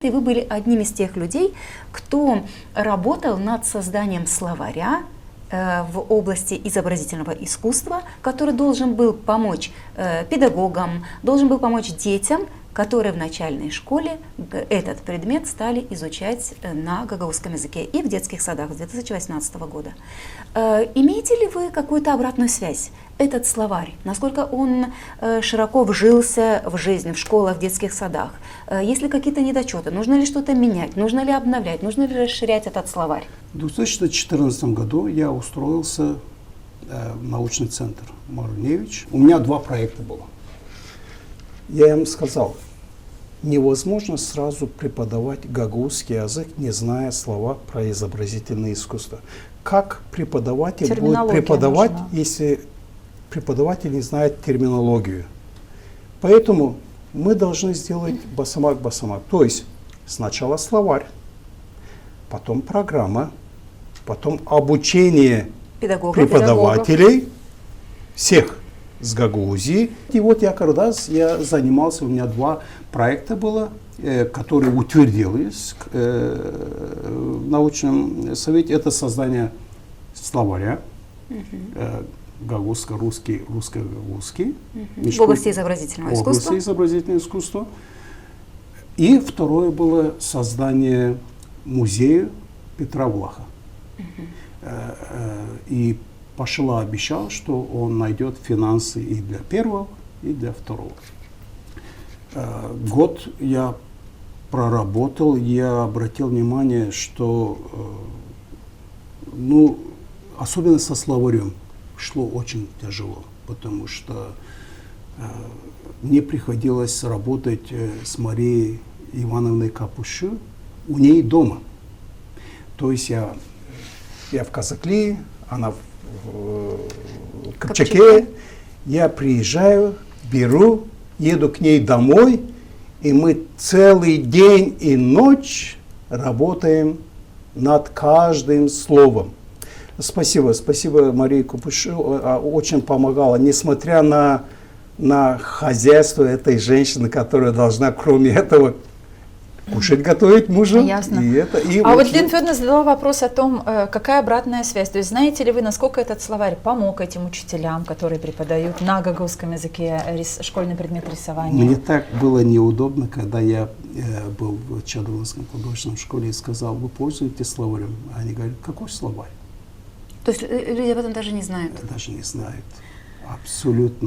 И вы были одним из тех людей, кто работал над созданием словаря в области изобразительного искусства, который должен был помочь педагогам, должен был помочь детям, которые в начальной школе этот предмет стали изучать на гагаузском языке и в детских садах с 2018 года. Имеете ли вы какую-то обратную связь? Этот словарь, насколько он широко вжился в жизнь, в школах, в детских садах? Есть ли какие-то недочеты? Нужно ли что-то менять? Нужно ли обновлять? Нужно ли расширять этот словарь? В 2014 году я устроился в научный центр Маруневич. У меня 2 проекта было. Я им сказал, невозможно сразу преподавать гагаузский язык, не зная слова про изобразительное искусство. Как преподаватель будет преподавать, если преподаватель не знает терминологию? Поэтому мы должны сделать басамак-басамак. То есть сначала словарь, потом программа, потом обучение преподавателей, всех с Гагаузии. И вот я занимался, у меня 2 проекта было, которые утвердились в научном совете. Это создание словаря гагаузско-русский, русско-гагаузский. В области изобразительного искусства. В области изобразительного искусства. И второе было создание музея Петра Влаха. И Пашила обещал, что он найдет финансы и для первого, и для второго. Год я проработал, я обратил внимание, что особенно со словарем шло очень тяжело, потому что мне приходилось работать с Марией Ивановной Капуши у ней дома. То есть я в Казаклии, она в Копчаке, я приезжаю, беру, еду к ней домой, и мы целый день и ночь работаем над каждым словом. Спасибо Марии Капуши, очень помогала, несмотря на хозяйство этой женщины, которая должна, кроме этого, кушать, готовить мужу. Ясно. Вот Лена Федоровна задала вопрос о том, какая обратная связь. То есть знаете ли вы, насколько этот словарь помог этим учителям, которые преподают на гагаузском языке школьный предмет рисования? Мне так было неудобно, когда я был в Чадовинском художественном школе и сказал, вы пользуетесь словарем? Они говорят, какой словарь? То есть люди об этом даже не знают? Даже не знают. Абсолютно.